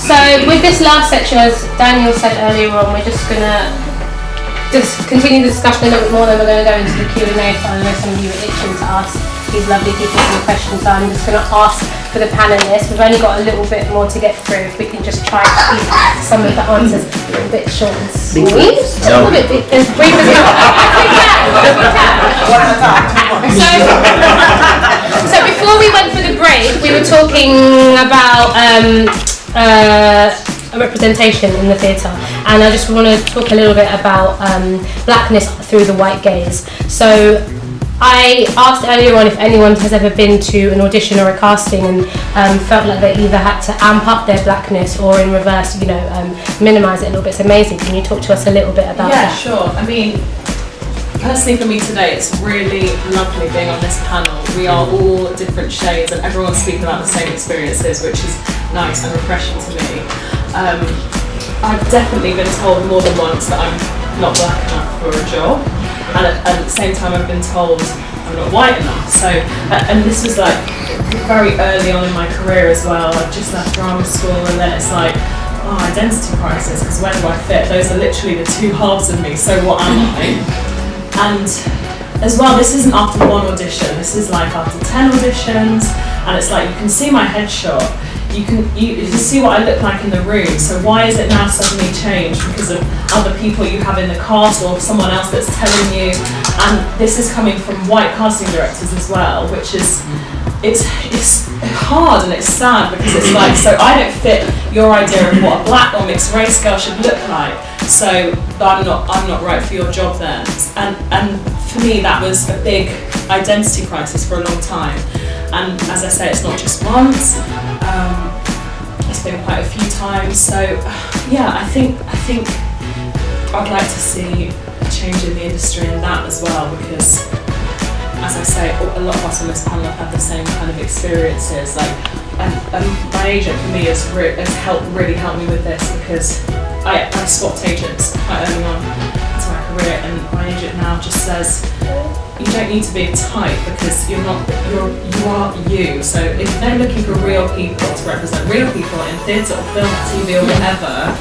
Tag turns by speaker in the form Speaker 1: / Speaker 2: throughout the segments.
Speaker 1: So with this last section, as Daniel said earlier on, we're just gonna continue the discussion a little bit more, then we're going to go into the Q&A. So I know some of you are itching to ask these lovely people some questions, so I'm just going to ask for the panellists. We've only got a little bit more to get through. If we can just try to keep some of the answers a little bit short and sweet. Just a little bit as brief as we can. So before we went for the break, we were talking about representation in the theatre, and I just want to talk a little bit about blackness through the white gaze. So I asked earlier on if anyone has ever been to an audition or a casting and felt like they either had to amp up their blackness or in reverse, minimise it a little bit. So Maisey, can you talk to us a little bit about that?
Speaker 2: Yeah, sure. I mean, personally for me today, it's really lovely being on this panel. We are all different shades and everyone's speaking about the same experiences, which is nice and refreshing to me. I've definitely been told more than once that I'm not black enough for a job, and at the same time I've been told I'm not white enough. So, and this was like very early on in my career as well. I've just left drama school, and then it's like, identity crisis, because where do I fit? Those are literally the two halves of me, so what am I? And as well, this isn't after one audition, this is like after 10 auditions, and it's like you can see my headshot, you can see what I look like in the room, so why is it now suddenly changed because of other people you have in the cast or someone else that's telling you? And this is coming from white casting directors as well, which is, it's hard and it's sad, because it's like, so I don't fit your idea of what a black or mixed race girl should look like, so I'm not right for your job then. And for me that was a big identity crisis for a long time. And as I say, it's not just once, it's been quite a few times. So yeah, I think I'd like to see a change in the industry in that as well, because as I say, a lot of us on this panel have had the same kind of experiences. Like, and my agent for me has really helped me with this, because I swapped agents quite early on into my career, and my agent now just says, you don't need to be a type, because you are you. So if they're looking for real people to represent real people in theatre or film, TV or whatever,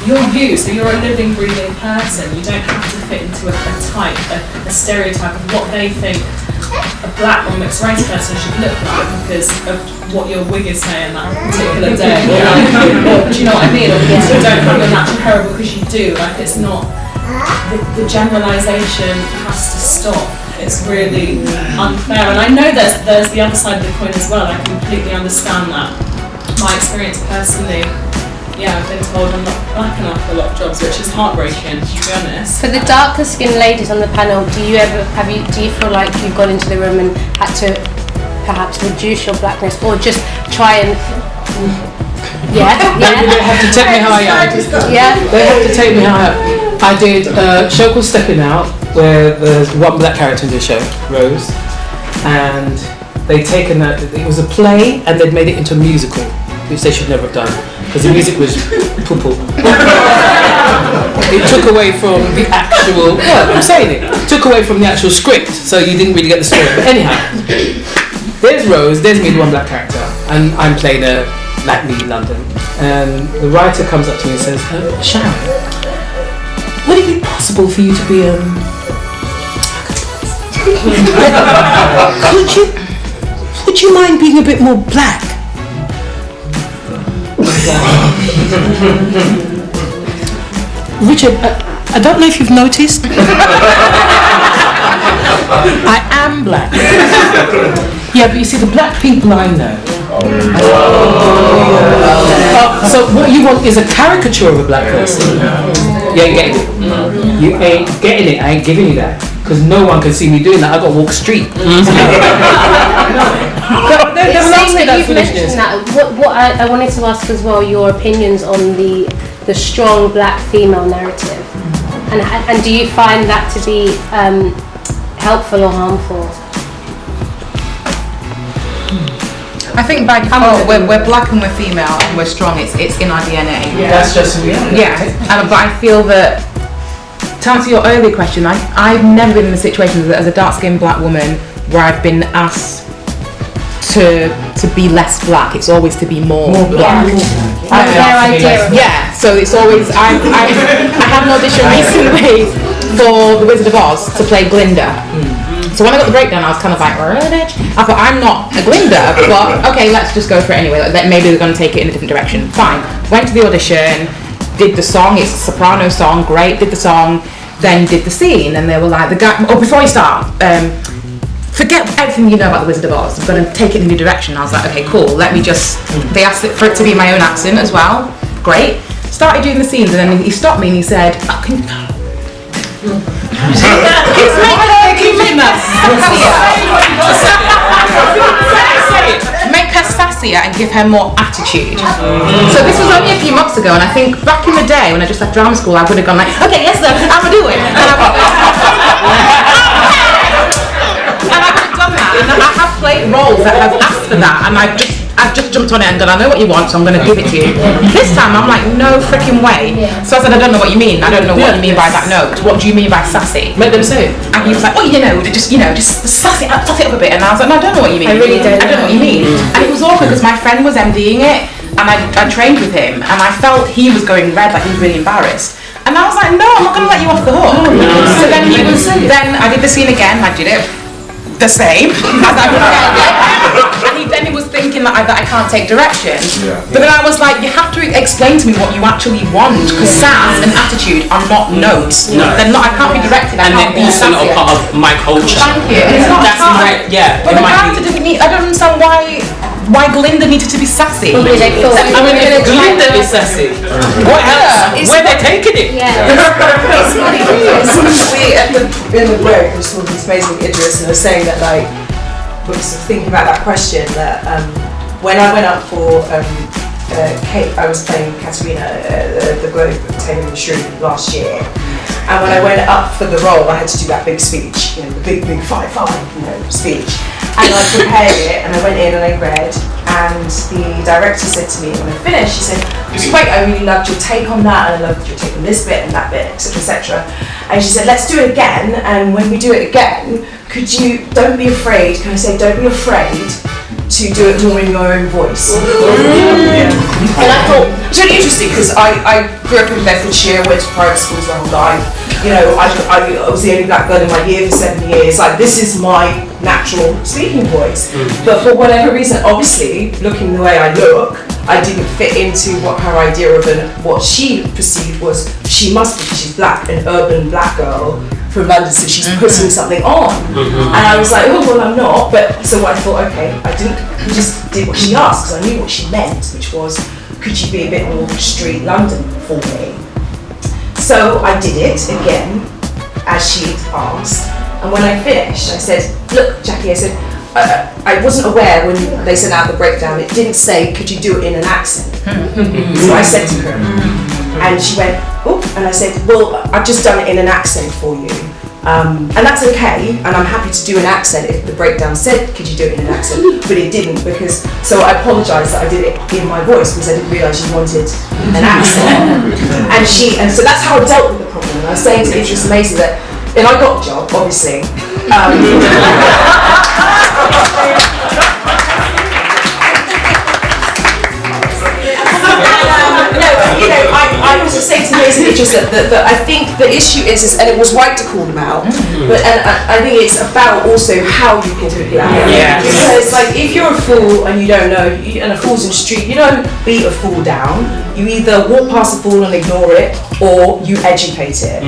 Speaker 2: you're you, so you're a living, breathing person. You don't have to fit into a type, a stereotype of what they think a black or mixed race person should look like because of what your wig is saying that particular day. Or, do you know what I mean? Or because you don't have your natural hair because you do. Like, it's not, the generalisation has to stop. It's really unfair, and I know there's the other side of the coin as well. I completely understand that. My experience personally, yeah, I've been told I'm not black enough for a lot of jobs, which is heartbreaking, to be honest.
Speaker 1: For the darker skinned ladies on the panel, do you feel like you've gone into the room and had to perhaps reduce your blackness, or just try and
Speaker 3: They have to take me how I am. They have to take me how I am. I did a show called Stepping Out, where there's one black character in the show, Rose, and they'd taken that, it was a play and they'd made it into a musical, which they should never have done, because the music was poo-poo. It took away from the actual, took away from the actual script, so you didn't really get the story. But anyhow, there's Rose, there's me, the one black character, and I'm playing a black lead in London, and the writer comes up to me and says, Sharon, would it be possible for you to be would you mind being a bit more black? Richard, I don't know if you've noticed, I am black. Yeah, but you see, the black people I know. So what you want is a caricature of a black person. You ain't getting it. You ain't getting it. I ain't giving you that, because no one can see me doing that. I got to walk street.
Speaker 1: You've mentioned that. What I wanted to ask as well, your opinions on the strong black female narrative, and do you find that to be helpful or harmful?
Speaker 4: I think by default we're black and we're female and we're strong. It's in our DNA.
Speaker 3: Yeah. That's just who we are.
Speaker 4: Yeah, but I feel that, to answer your earlier question, I've never been in a situation as a dark-skinned black woman where I've been asked to be less black. It's always to be more black.
Speaker 1: Their idea of it.
Speaker 4: Yeah, so it's always I had an audition recently for The Wizard of Oz to play Glinda. So when I got the breakdown, I was kind of like, really, bitch? I thought, I'm not a Glinda, but okay, let's just go for it anyway. Like, maybe they're going to take it in a different direction. Fine. Went to the audition, did the song. It's a soprano song. Great. Did the song. Then did the scene, and they were like, the guy. Oh, before you start, forget everything you know about The Wizard of Oz. I'm going to take it in a new direction. I was like, okay, cool. Let me just. They asked for it to be my own accent as well. Great. Started doing the scenes, and then he stopped me and he said, oh, can you... Make her sassier and give her more attitude. So this was only a few months ago, and I think back in the day when I just left drama school, I would have gone like, okay, yes sir, I'm gonna do it. And I would have done that. And I have played roles that have asked for that, and I've just jumped on it and gone, I know what you want, so I'm going to give it to you. This time I'm like, no freaking way. So I said, I don't know what you mean. I don't know what you mean by that note. What do you mean by sassy?
Speaker 3: Make them say it.
Speaker 4: And he was like, well, just sass it up a bit. And I was like, no, I don't know what you mean.
Speaker 1: I really don't.
Speaker 4: I don't know what you mean. And it was awkward because my friend was MDing it, and I trained with him, and I felt he was going red, like he was really embarrassed. And I was like, no, I'm not going to let you off the hook. So then I did the scene again, I did it the same as I would and then he was thinking that I can't take direction, but then I was like, you have to explain to me what you actually want, because sass and attitude are not notes. They're not. I can't be directed.
Speaker 5: And they're also not a part of my culture.
Speaker 4: Thank you. It's not
Speaker 5: That's
Speaker 4: part.
Speaker 5: yeah.
Speaker 4: But the character didn't need. I don't understand why Glinda needed to be sassy.
Speaker 1: Probably they thought
Speaker 3: I mean, if Glinda is sassy, what else? Where they taking it?
Speaker 1: Yeah.
Speaker 6: In the break, I saw this amazing Idris, and I was saying that, like, I was thinking about that question, that when I went up for Kate, I was playing Katerina at the Globe of Taylor and Shrew last year, and when I went up for the role, I had to do that big speech, the big 5-5, speech. And I prepared it, and I went in and I read, and the director said to me when I finished, she said, it was great, I really loved your take on that, and I loved your take on this bit and that bit, etc, etc. And she said, let's do it again, and when we do it again, don't be afraid, can I say, don't be afraid to do it more in your own voice. And I thought, it's really interesting, because I grew up in Bedfordshire, went to private schools my whole life. I was the only black girl in my year for 7 years. Like, this is my natural speaking voice. But for whatever reason, obviously, looking the way I look, I didn't fit into what her idea of what she perceived was, she's black, an urban black girl from London, so she's putting something on. And I was like, oh, well, I'm not. But so I thought, okay, I just did what she asked, because I knew what she meant, which was, could you be a bit more street London for me? So I did it again, as she'd asked. And when I finished, I said, look, Jackie, I said, I wasn't aware when they sent out the breakdown, it didn't say, could you do it in an accent? So I said to her, and she went, oh, and I said, well, I've just done it in an accent for you. And that's okay, and I'm happy to do an accent if the breakdown said, could you do it in an accent? But it didn't, so I apologised that I did it in my voice, because I didn't realise you wanted an accent. And so that's how I dealt with the problem. And I was saying to Idris Maisey that, and I got the job, obviously. I was just saying to Maisey that I think the issue is, and it was right to call them out, but I think it's about also how you call people out. Because, like, if you're a fool and you don't know, and a fool's in the street, you don't beat a fool down. You either walk past the fool and ignore it, or you educate it.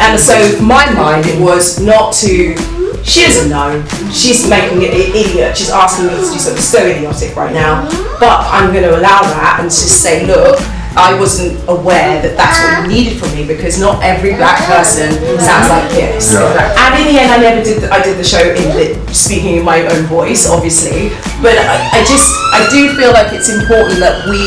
Speaker 6: And so, in my mind, it was not to. She doesn't know. She's making it an idiot. She's asking me to do something so idiotic right now. But I'm going to allow that and just say, look, I wasn't aware that that's what you needed from me, because not every black person sounds like this. And in the end, I did the show speaking in my own voice, obviously. But I do feel like it's important that we,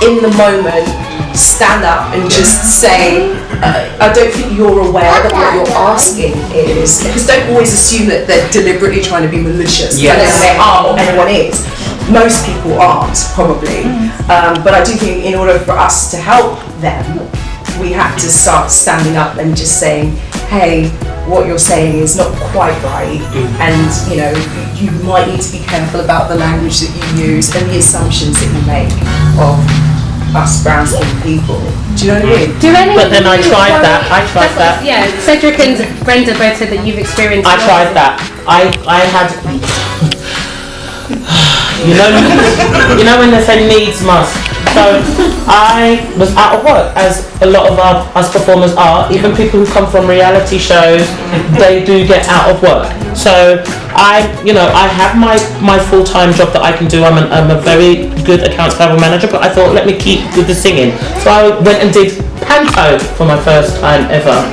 Speaker 6: in the moment, stand up and just say, I don't think you're aware that what you're asking is, because don't always assume that they're deliberately trying to be malicious. I don't know if they are or anyone is. Most people aren't, probably. But I do think in order for us to help them, we have to start standing up and just saying, hey, what you're saying is not quite right, and you might need to be careful about the language that you use and the assumptions that you make of us brown skinned people. Do you know what I mean?
Speaker 1: Do anyone?
Speaker 5: But then I tried that.
Speaker 1: Yeah, Cedric and Brenda both said that you've experienced.
Speaker 5: I tried that. I had. You know when they say needs must. So I was out of work, as a lot of us performers are. Even people who come from reality shows, they do get out of work. So I have my full-time job that I can do. I'm a very good accounts payable manager, but I thought, let me keep with the singing. So I went and did panto for my first time ever.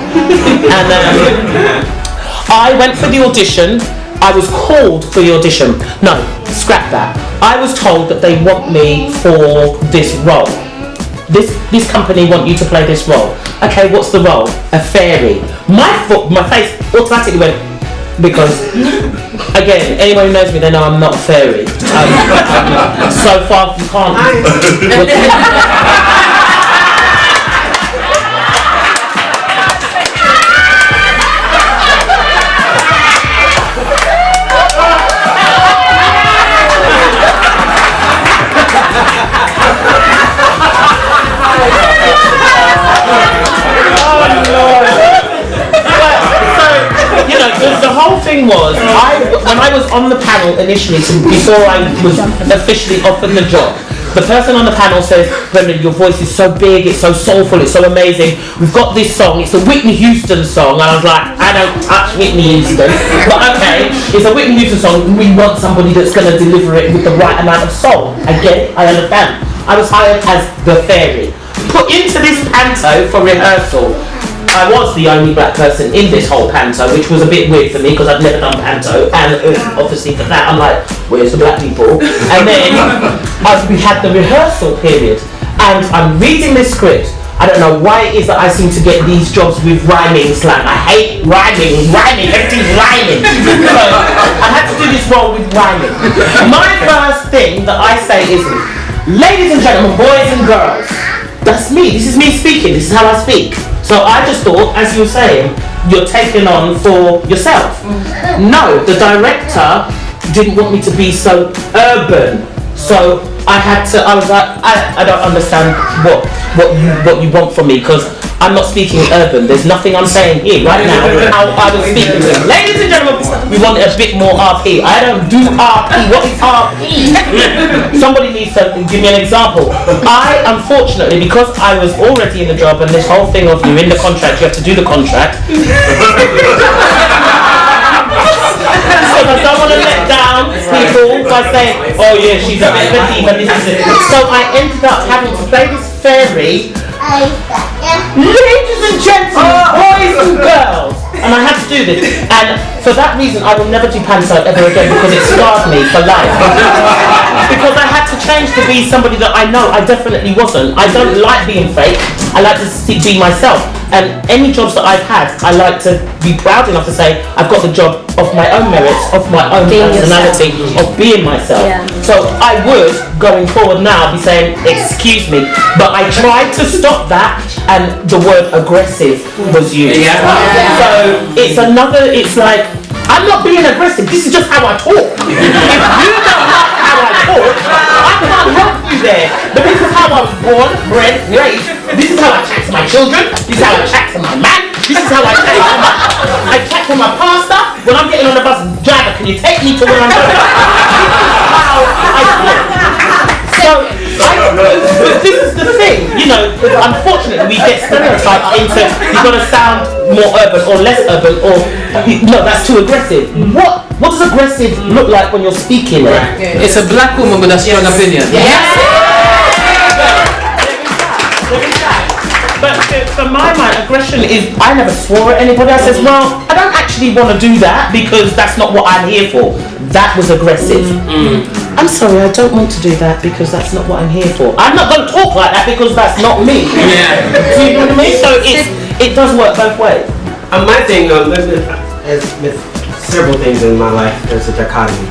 Speaker 5: And I went for the audition. I was called for the audition. No, scrap that. I was told that they want me for this role. This company want you to play this role. Okay, what's the role? A fairy. My face automatically went, because again, anyone who knows me, they know I'm not a fairy. So far you can't. The whole thing was, when I was on the panel initially, before I was officially offered the job, the person on the panel says, Brendan, your voice is so big, it's so soulful, it's so amazing. We've got this song, it's a Whitney Houston song. And I was like, I don't touch Whitney Houston. But okay, it's a Whitney Houston song, we want somebody that's going to deliver it with the right amount of soul. I get it, I understand. I was hired as the fairy. Put into this panto for rehearsal. I was the only black person in this whole panto, which was a bit weird for me because I'd never done panto, and obviously for that I'm like, where's the black people? And then we had the rehearsal period, and I'm reading this script. I don't know why it is that I seem to get these jobs with rhyming slang. I hate rhyming, everything's rhyming. So I had to do this role with rhyming. My first thing that I say is, ladies and gentlemen, boys and girls, that's me, this is me speaking, this is how I speak. So I just thought, as you were saying, you're taking on for yourself. No, the director didn't want me to be so urban. So I was like, I don't understand what you want from me, because I'm not speaking urban. There's nothing I'm saying here right now how I was speaking to them. Ladies and gentlemen, we want a bit more RP. I don't do RP. What is RP? Somebody needs to give me an example. I, unfortunately, because I was already in the job, and this whole thing of you're in the contract, you have to do the contract. I don't want to let down people by saying, oh yeah, she's a expertise and this is it. So I ended up having to play this fairy. Ladies and gentlemen, boys and girls, and I had to do this, and for that reason I will never do panto ever again, because it scarred me for life. Because I had to change to be somebody that I know I definitely wasn't. I don't like being fake, I like to be myself. And any jobs that I've had, I like to be proud enough to say I've got the job of my own merits, of my own personality, of being myself. Yeah. So I would, going forward now, be saying, excuse me, but I tried to stop that, and the word aggressive was used. Yeah. So it's like, I'm not being aggressive, this is just how I talk. If you don't like how I talk, I can't help you there. But this is how I was born, bred, raised. This is how I chat to my children. This is how I chat to my man. This is how I chat to my pastor. When I'm getting on the bus, driver, can you take me to where I'm going? This is how I talk. So, this is the thing, unfortunately we get stereotyped into you've got to sound more urban or less urban, or no, that's too aggressive. What does aggressive look like when you're speaking?
Speaker 3: Right. It's a black woman with a strong opinion.
Speaker 5: But for my mind, aggression is, I never swore at anybody. I says, well, I don't actually want to do that because that's not what I'm here for. That was aggressive. I'm sorry, I don't want to do that because that's not what I'm here for. I'm not going to talk like that because that's not me. Yeah. Do you know what I mean? So it does work both ways.
Speaker 7: My thing, as with several things in my life, there's a dichotomy.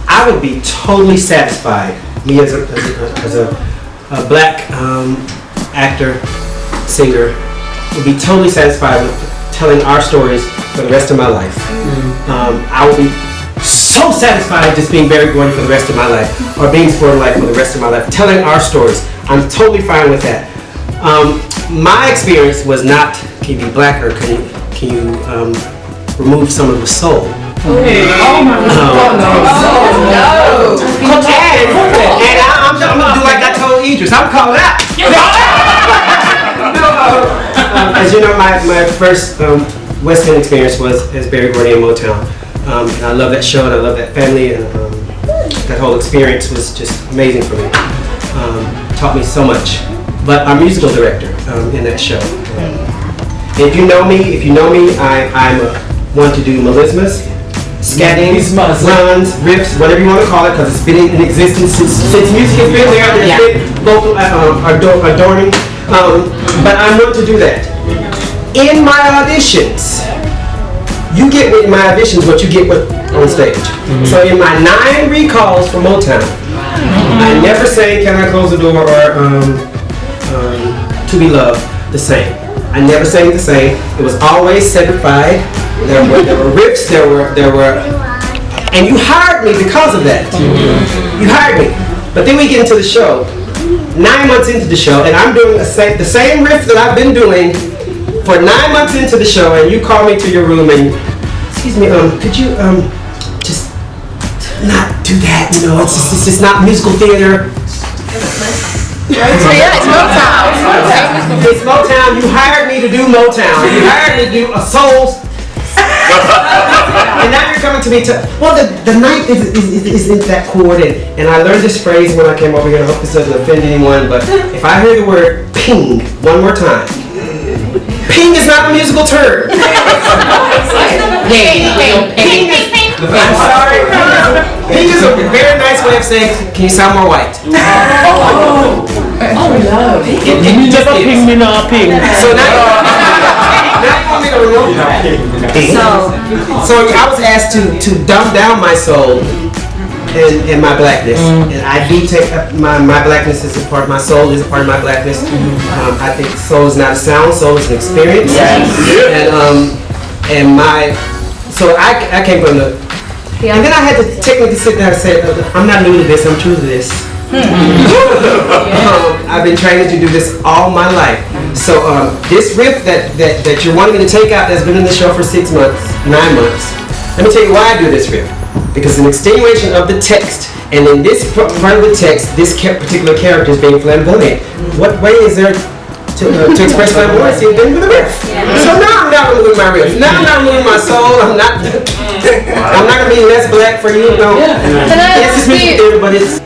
Speaker 7: I would be totally satisfied, me as a black actor, singer, would be totally satisfied with telling our stories for the rest of my life. I would be so satisfied just being Barry Gordon for the rest of my life, or being Sporting Life for the rest of my life, telling our stories. I'm totally fine with that. My experience was not, can you be black or can you remove some of the soul?
Speaker 3: Oh my God!
Speaker 7: No! And I'm gonna do like I told Idris. I'm calling out. As you know, my first West End experience was as Berry Gordy in Motown, and I love that show and I love that family, and that whole experience was just amazing for me. Taught me so much. But I'm a musical director in that show. If you know me, I'm one to do melismas, scatting, runs, riffs, whatever you want to call it, because it's been in existence since music has been there. There's been local adorning, but I'm one to do that. In my auditions, you get with my auditions what you get with on stage. So in my 9 recalls for Motown, I never sang "Can I Close the Door" or "To Be Loved" the same. I never sang the same. It was always certified. There were riffs. There were, and you hired me because of that. You hired me. But then we get into the show. 9 months into the show, and I'm doing the same riff that I've been doing for 9 months into the show, and you call me to your room and, excuse me, could you just not do that? You know, it's just not musical theater.
Speaker 4: It's Motown.
Speaker 7: It's Motown. You hired me to do Motown. You hired me to do a soul. And now you're coming to me well, the ninth isn't that chord, and I learned this phrase when I came over here, and I hope this doesn't offend anyone, but if I hear the word ping one more time, ping is not a musical term. Ping. I'm sorry. Ping is a very nice way of saying, can you sound more white?
Speaker 5: You just ping me now, ping.
Speaker 7: So now you want me to remove So I was asked to dumb down my soul and my blackness, and I do take my blackness is a part of my soul, is a part of my blackness. I think soul is not a sound, soul is an experience. And so I came from the, and then I had to technically sit down and say, I'm not new to this, I'm true to this. I've been training to do this all my life. So this riff that you're wanting me to take out that's been in the show for 6 months, 9 months, let me tell you why I do this riff. Because it's an extenuation of the text, and in this part of the text, this particular character is being flamboyant. What way is there to express flamboyancy than with a riff? So now I'm not removing my riff. Now I'm not removing my soul. I'm not gonna be less black for you. No. Yes, it's music theater, but it's